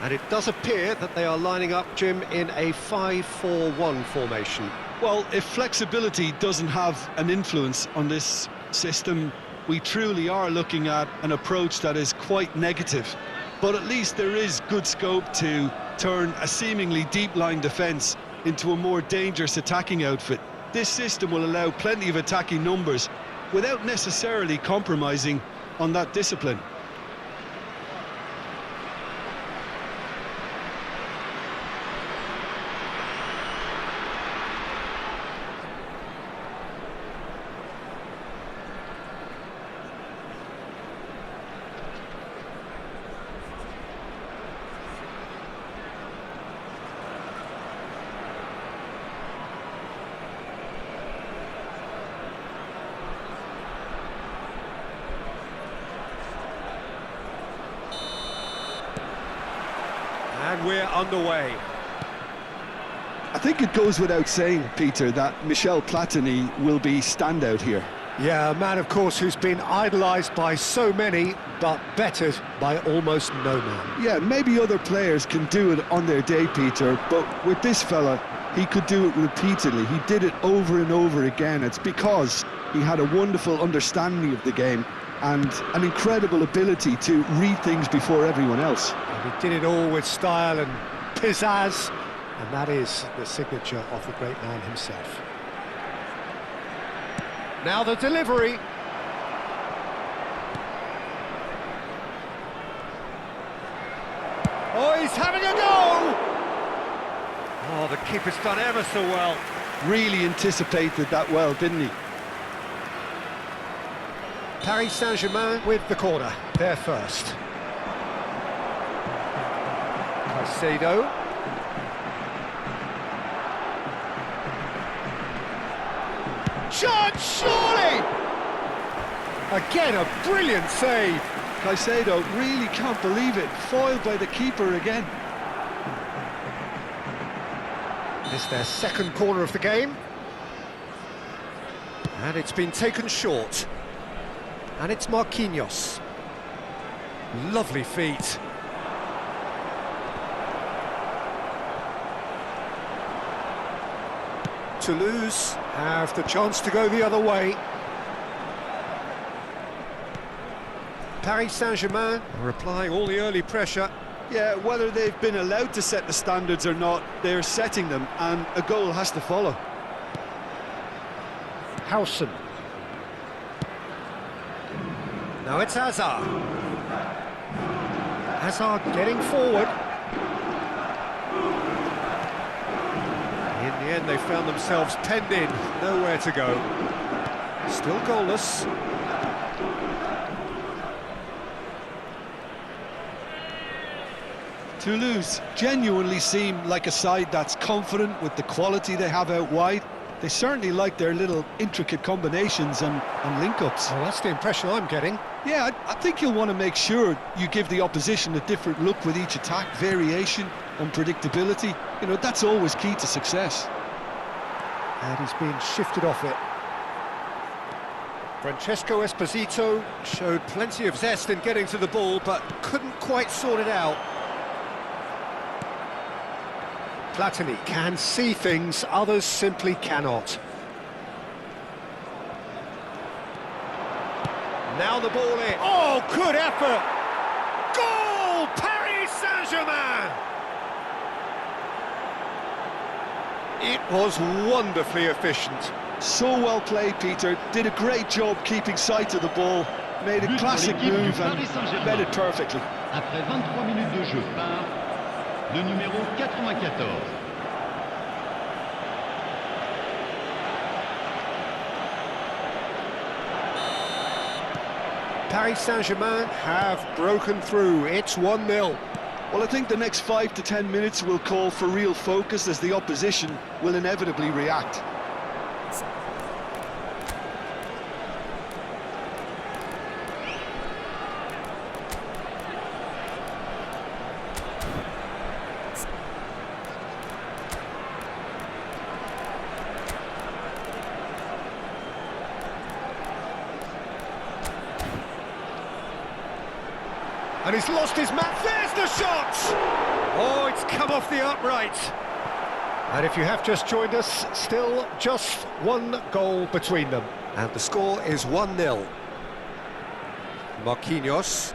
And it does appear that they are lining up, Jim, in a 5-4-1 formation. Well, if flexibility doesn't have an influence on this system, we truly are looking at an approach that is quite negative. But at least there is good scope to turn a seemingly deep-line defence into a more dangerous attacking outfit. This system will allow plenty of attacking numbers without necessarily compromising on that discipline. And we're underway. I think it goes without saying, Peter, that Michel Platini will be standout here. Yeah, a man, of course, who's been idolised by so many, but bettered by almost no man. Yeah, maybe other players can do it on their day, Peter, but with this fella, he could do it repeatedly. He did it over and over again. It's because he had a wonderful understanding of the game and an incredible ability to read things before everyone else. And he did it all with style and pizzazz, and that is the signature of the great man himself. Now the delivery. Oh, he's having a go! Oh, the keeper's done ever so well. Really anticipated that well, didn't he? Paris Saint-Germain with the corner, there first. Caicedo. Shot, surely! Again, a brilliant save. Caicedo really can't believe it, foiled by the keeper again. This their second corner of the game. And it's been taken short. And it's Marquinhos. Lovely feet. Toulouse have the chance to go the other way. Paris Saint-Germain are applying all the early pressure. Yeah, whether they've been allowed to set the standards or not, they're setting them, and a goal has to follow. Howson. Now it's Hazard. Hazard getting forward. In the end, they found themselves penned in, nowhere to go. Still goalless. Toulouse genuinely seem like a side that's confident with the quality they have out wide. They certainly like their little intricate combinations and link-ups. Oh, that's the impression I'm getting. Yeah, I think you'll want to make sure you give the opposition a different look with each attack, variation, unpredictability. You know, that's always key to success. And he's been shifted off it. Francesco Esposito showed plenty of zest in getting to the ball, but couldn't quite sort it out. Platini can see things others simply cannot. Now the ball in. Oh, good effort! Goal! Paris Saint-Germain! It was wonderfully efficient. So well played, Peter. Did a great job keeping sight of the ball. Made a classic move and read it perfectly. Après 23 minutes de jeu par le numéro 94. Paris Saint-Germain have broken through. It's 1-0. Well, I think the next 5 to 10 minutes will call for real focus as the opposition will inevitably react. And he's lost his man. There's the shot! Oh, it's come off the upright. And if you have just joined us, still just one goal between them. And the score is 1-0. Marquinhos.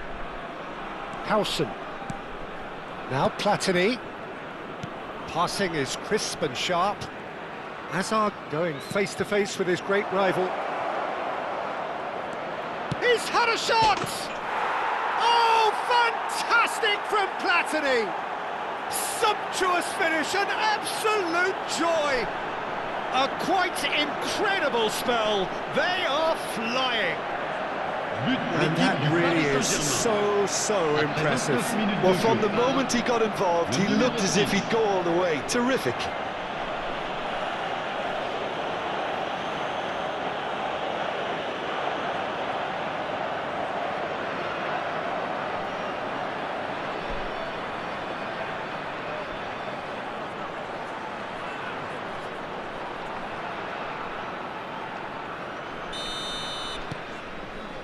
Howson. Now Platini. Passing is crisp and sharp. Hazard going face-to-face with his great rival. He's had a shot! Oh, fantastic from Platini! Sumptuous finish, an absolute joy! A quite incredible spell. They are flying. And that really is so impressive. Well, from the moment he got involved, he looked as if he'd go all the way. Terrific.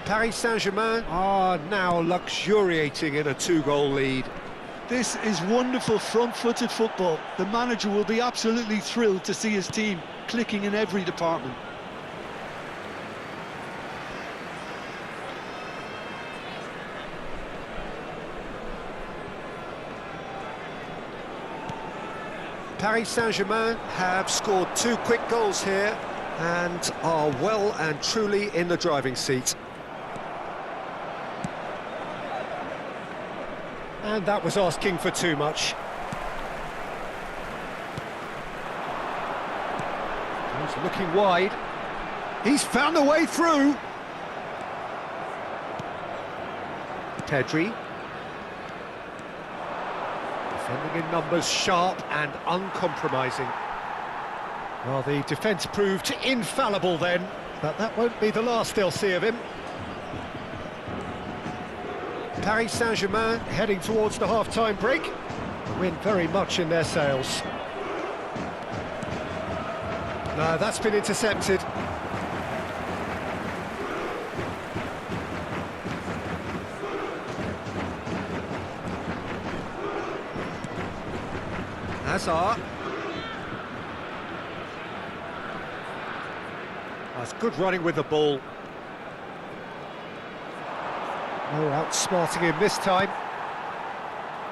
Paris Saint-Germain are now luxuriating in a 2-goal lead. This is wonderful front-footed football. The manager will be absolutely thrilled to see his team clicking in every department. Paris Saint-Germain have scored 2 quick goals here and are well and truly in the driving seat. And that was asking for too much. He's looking wide. He's found a way through. Pedri. Defending in numbers, sharp and uncompromising. Well, the defence proved infallible then, but that won't be the last they'll see of him. Paris Saint-Germain heading towards the half-time break. The wind very much in their sails. No, that's been intercepted. Hazard. That's good running with the ball. No outsmarting him this time.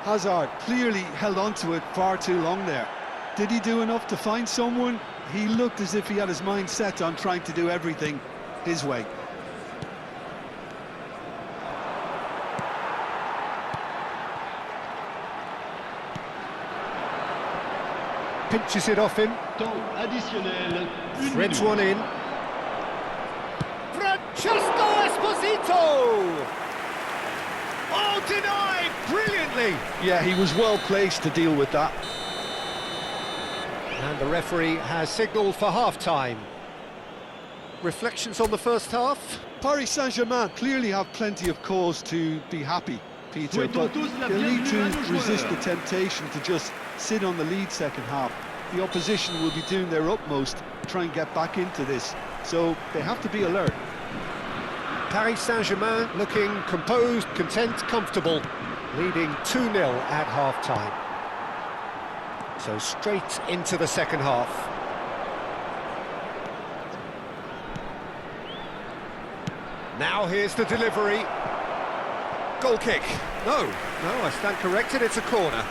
Hazard clearly held on to it far too long there. Did he do enough to find someone? He looked as if he had his mind set on trying to do everything his way. Pinches it off him. Temps additionnel. Threads one in. Francesco Esposito! Oh, denied brilliantly! Yeah, he was well placed to deal with that. And the referee has signalled for half-time. Reflections on the first half? Paris Saint-Germain clearly have plenty of cause to be happy, Peter, but they'll need to resist the temptation to just sit on the lead second half. The opposition will be doing their utmost to try and get back into this, so they have to be alert. Paris Saint-Germain looking composed, content, comfortable, leading 2-0 at half-time. So straight into the second half. Now here's the delivery. Goal kick. No, I stand corrected, it's a corner.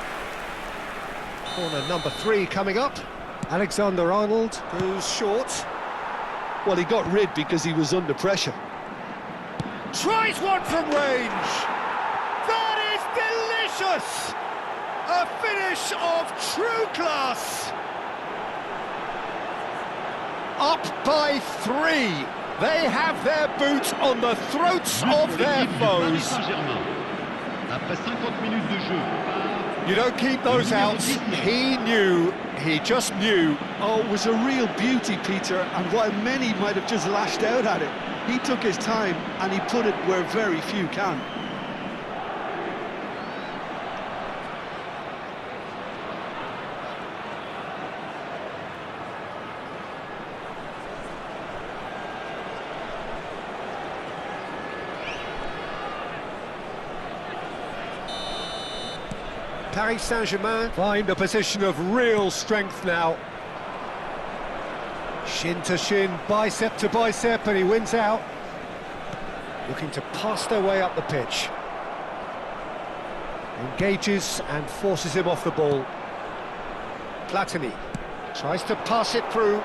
Corner number 3 coming up. Alexander-Arnold goes short. Well, he got rid because he was under pressure. Tries one from range. That is delicious. A finish of true class. Up by 3. They have their boot on the throats of their foes. Après 50 minutes de jeu. You don't keep those out. He knew. He just knew. Oh, it was a real beauty, Peter, and while many might have just lashed out at it, he took his time and he put it where very few can. Paris Saint-Germain find a position of real strength now. Shin to shin, bicep to bicep, and he wins out. Looking to pass their way up the pitch. Engages and forces him off the ball. Platini tries to pass it through.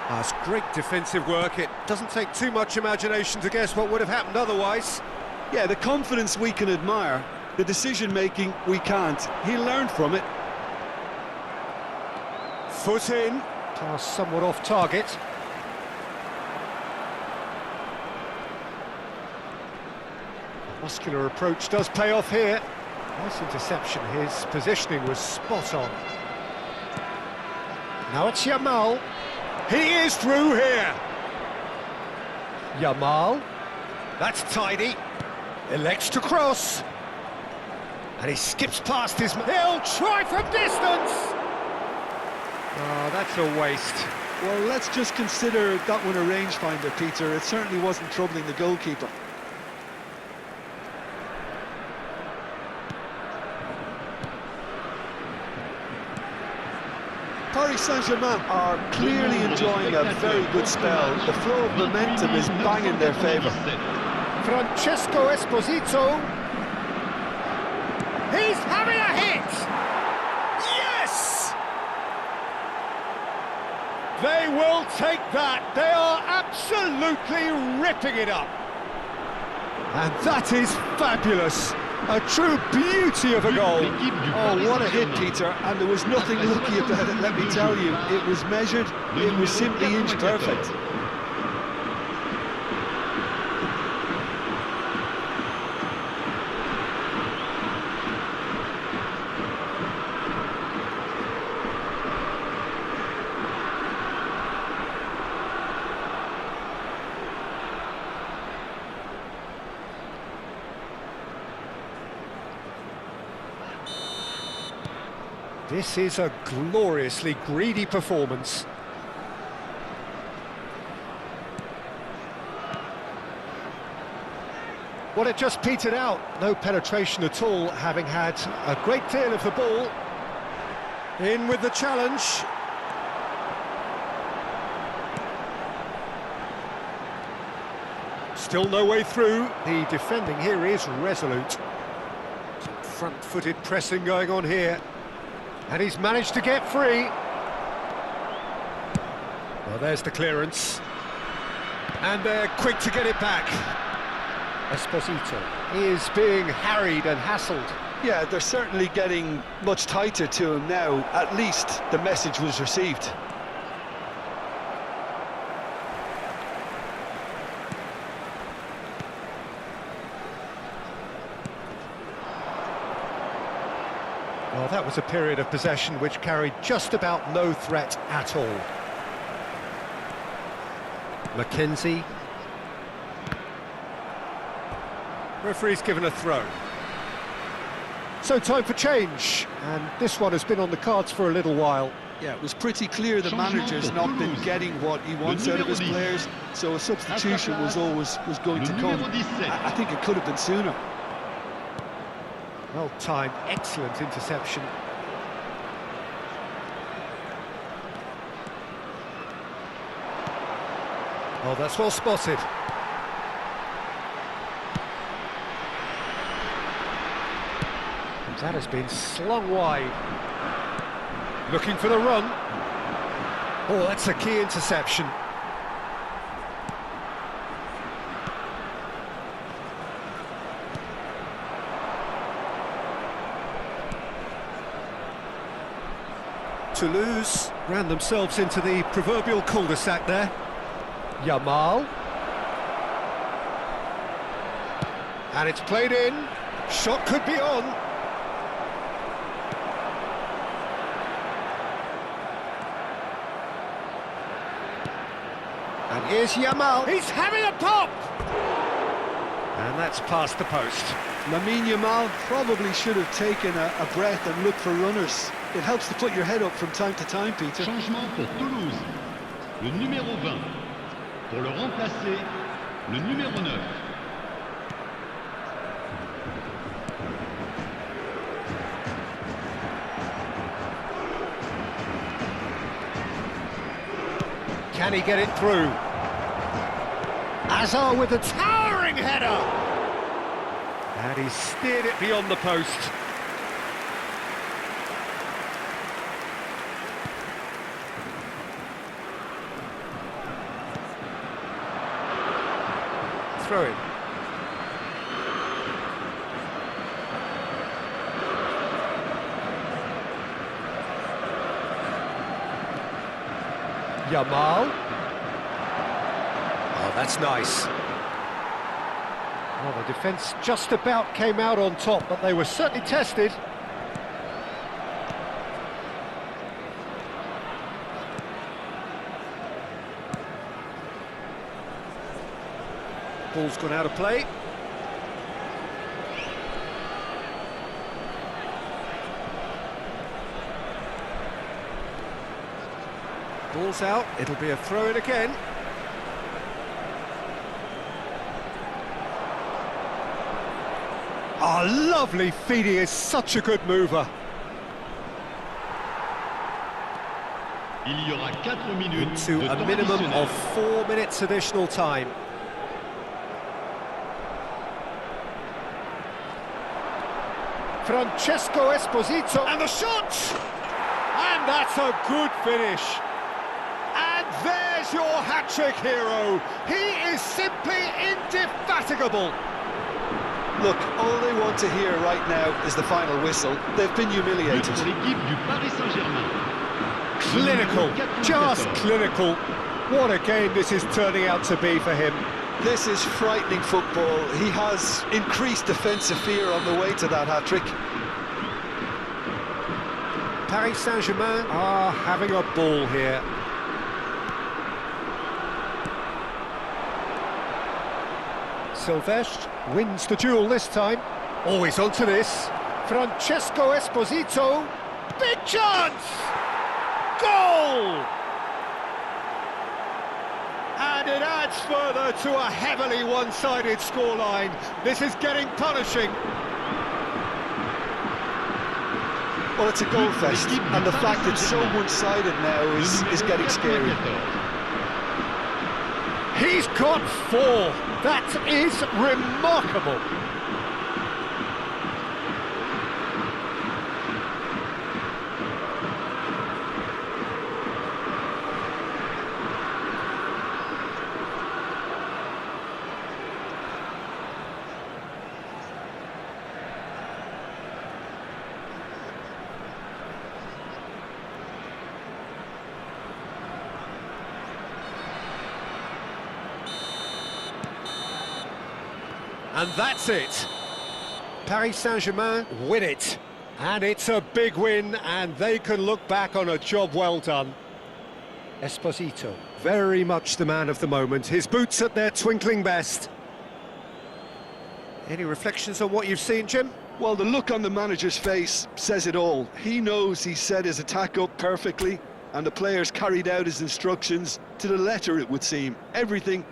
That's great defensive work. It doesn't take too much imagination to guess what would have happened otherwise. Yeah, the confidence we can admire, the decision-making we can't. He learned from it. Foot in, pass somewhat off target. The muscular approach does pay off here. Nice interception, his positioning was spot on. Now it's Yamal. He is through here. Yamal, that's tidy. Elects to cross. And he skips past his... He'll try from distance! Oh, that's a waste. Well, let's just consider that one a rangefinder, Peter. It certainly wasn't troubling the goalkeeper. Paris Saint-Germain are clearly enjoying a very good spell. The flow of momentum is bang in their favour. Francesco Esposito. He's having a hit! Yes! They will take that. They are absolutely ripping it up. And that is fabulous. A true beauty of a goal. Oh, what a hit, Peter. And there was nothing lucky about it, let me tell you. It was measured, it was simply inch perfect. This is a gloriously greedy performance. Well, it just petered out. No penetration at all, having had a great deal of the ball. In with the challenge. Still no way through. The defending here is resolute. Some front-footed pressing going on here. And he's managed to get free. Well, there's the clearance. And they're quick to get it back. Esposito is being harried and hassled. Yeah, they're certainly getting much tighter to him now. At least the message was received. Well, that was a period of possession which carried just about no threat at all. Mackenzie. Referee's given a throw. So time for change, and this one has been on the cards for a little while. Yeah, it was pretty clear the manager's not been getting what he wants out of his players, so a substitution was going to come. I think it could have been sooner. Well timed, excellent interception. Oh, that's well spotted. That has been slung wide. Looking for the run. Oh, that's a key interception. Toulouse ran themselves into the proverbial cul-de-sac there. Yamal. And it's played in. Shot could be on. And here's Yamal. He's having a pop! And that's past the post. Lamine Yamal probably should have taken a breath and looked for runners. It helps to put your head up from time to time, Peter. Changement pour Toulouse. Le numéro 20. Pour le remplacer, le numéro 9. Can he get it through? Azar with a towering header! And he steered it beyond the post. Throw in. Yamal. Oh, that's nice. Well, the defence just about came out on top, but they were certainly tested. Ball's gone out of play. Ball's out, it'll be a throw-in again. Oh, lovely feed, he is such a good mover. Il y aura 4 minutes To de a temps minimum additionnel. of 4 minutes additional time. Francesco Esposito, and the shot! And that's a good finish. And there's your hat-trick hero. He is simply indefatigable. Look, all they want to hear right now is the final whistle. They've been But humiliated. pour l'équipe du Paris Saint-Germain. Clinical, just clinical. What a game this is turning out to be for him. This is frightening football. He has increased defensive fear on the way to that hat-trick. Paris Saint-Germain are having a ball here. Silvestre wins the duel this time. Always onto this. Francesco Esposito. Big chance! Goal! And it adds further to a heavily one-sided scoreline. This is getting punishing. Well, it's a goal fest, and the fact it's so one-sided now is getting scary. He's got 4. That is remarkable. And that's it. Paris Saint-Germain win it. And it's a big win, and they can look back on a job well done. Esposito, very much the man of the moment. His boots at their twinkling best. Any reflections on what you've seen, Jim? Well, the look on the manager's face says it all. He knows he set his attack up perfectly, and the players carried out his instructions to the letter, it would seem. Everything